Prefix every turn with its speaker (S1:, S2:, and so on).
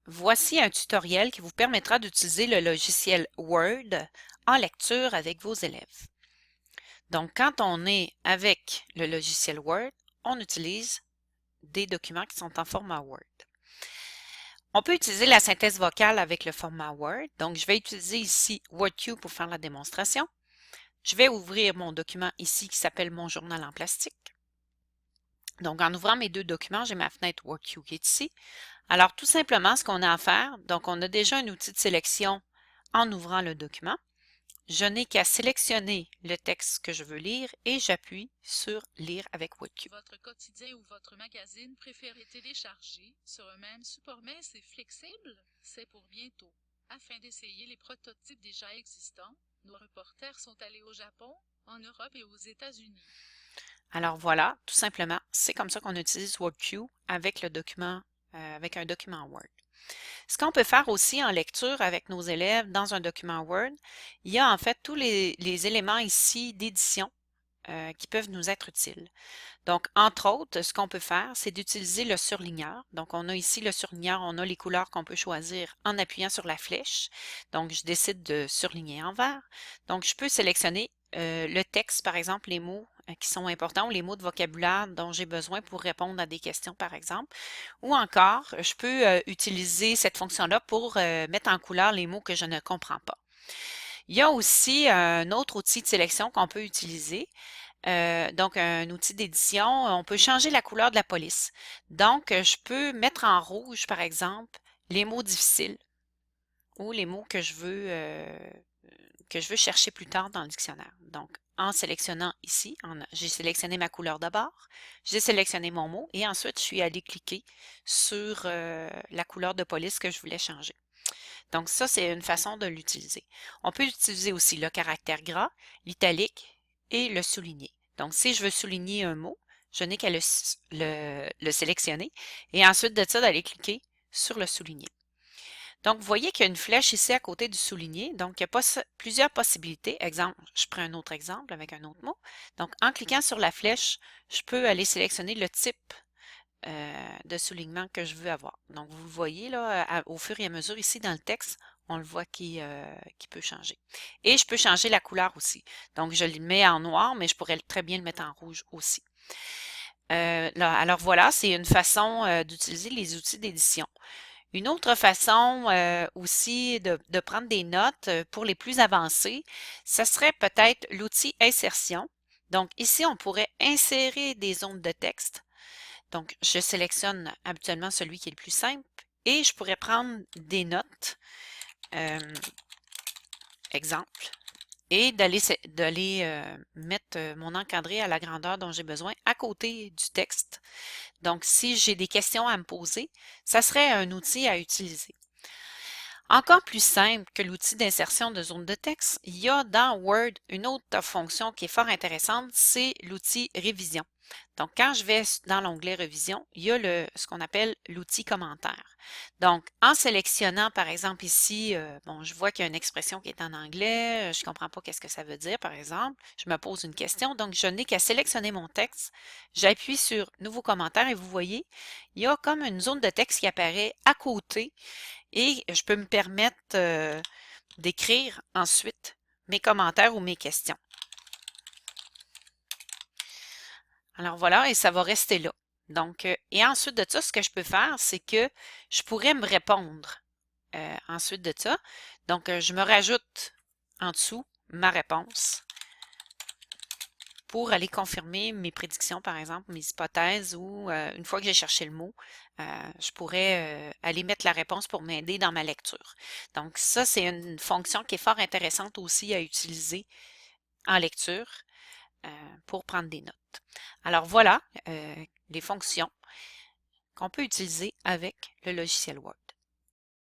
S1: voici un tutoriel qui vous permettra d'utiliser le logiciel Word en lecture avec vos élèves. Donc, quand on est avec le logiciel Word, on utilise des documents qui sont en format Word. On peut utiliser la synthèse vocale avec le format Word. Donc, je vais utiliser ici WordQ pour faire la démonstration. Je vais ouvrir mon document ici qui s'appelle Mon journal en plastique. Donc, en ouvrant mes deux documents, j'ai ma fenêtre WordQ qui est ici. Alors, tout simplement, ce qu'on a à faire, donc on a déjà un outil de sélection en ouvrant le document. Je n'ai qu'à sélectionner le texte que je veux lire et j'appuie sur Lire avec WordQ.
S2: Votre quotidien ou votre magazine préféré télécharger sur un même support mince et flexible? C'est pour bientôt. Afin d'essayer les prototypes déjà existants, nos reporters sont allés au Japon, en Europe et aux États-Unis.
S1: Alors voilà, tout simplement, c'est comme ça qu'on utilise WordQ avec le document, avec un document Word. Ce qu'on peut faire aussi en lecture avec nos élèves dans un document Word, il y a en fait tous les éléments ici d'édition qui peuvent nous être utiles. Donc, entre autres, ce qu'on peut faire, c'est d'utiliser le surligneur. Donc, on a ici le surligneur, on a les couleurs qu'on peut choisir en appuyant sur la flèche. Donc, je décide de surligner en vert. Donc, je peux sélectionner le texte, par exemple, les mots qui sont importants ou les mots de vocabulaire dont j'ai besoin pour répondre à des questions, par exemple. Ou encore, je peux utiliser cette fonction-là pour mettre en couleur les mots que je ne comprends pas. Il y a aussi un autre outil de sélection qu'on peut utiliser. Donc, un outil d'édition, on peut changer la couleur de la police. Donc, je peux mettre en rouge, par exemple, les mots difficiles ou les mots que je veux chercher plus tard dans le dictionnaire. Donc, en sélectionnant ici, j'ai sélectionné ma couleur d'abord, j'ai sélectionné mon mot et ensuite, je suis allée cliquer sur la couleur de police que je voulais changer. Donc, ça, c'est une façon de l'utiliser. On peut utiliser aussi le caractère gras, l'italique et le souligner. Donc, si je veux souligner un mot, je n'ai qu'à le sélectionner et ensuite de ça, d'aller cliquer sur le souligner. Donc, vous voyez qu'il y a une flèche ici à côté du souligné. Donc, il y a plusieurs possibilités. Exemple, je prends un autre exemple avec un autre mot. Donc, en cliquant sur la flèche, je peux aller sélectionner le type de soulignement que je veux avoir. Donc, vous le voyez là, au fur et à mesure ici dans le texte, on le voit qui peut changer. Et je peux changer la couleur aussi. Donc, je le mets en noir, mais je pourrais très bien le mettre en rouge aussi. Alors voilà, c'est une façon d'utiliser les outils d'édition. Une autre façon aussi de prendre des notes pour les plus avancés, ce serait peut-être l'outil insertion. Donc ici, on pourrait insérer des zones de texte. Donc, je sélectionne habituellement celui qui est le plus simple et je pourrais prendre des notes, exemple, et d'aller mettre mon encadré à la grandeur dont j'ai besoin à côté du texte. Donc, si j'ai des questions à me poser, ça serait un outil à utiliser. Encore plus simple que l'outil d'insertion de zone de texte, il y a dans Word une autre fonction qui est fort intéressante, c'est l'outil révision. Donc, quand je vais dans l'onglet révision, il y a ce qu'on appelle l'outil commentaire. Donc, en sélectionnant, par exemple, ici, bon, je vois qu'il y a une expression qui est en anglais, je ne comprends pas qu'est-ce que ça veut dire, par exemple. Je me pose une question, donc je n'ai qu'à sélectionner mon texte. J'appuie sur Nouveau commentaire et vous voyez, il y a comme une zone de texte qui apparaît à côté et je peux me permettre d'écrire ensuite mes commentaires ou mes questions. Alors voilà, et ça va rester là. Donc, et ensuite de ça, ce que je peux faire, c'est que je pourrais me répondre ensuite de ça. Donc, je me rajoute en dessous ma réponse pour aller confirmer mes prédictions, par exemple, mes hypothèses, ou une fois que j'ai cherché le mot, je pourrais aller mettre la réponse pour m'aider dans ma lecture. Donc ça, c'est une fonction qui est fort intéressante aussi à utiliser en lecture pour prendre des notes. Alors voilà les fonctions qu'on peut utiliser avec le logiciel Word.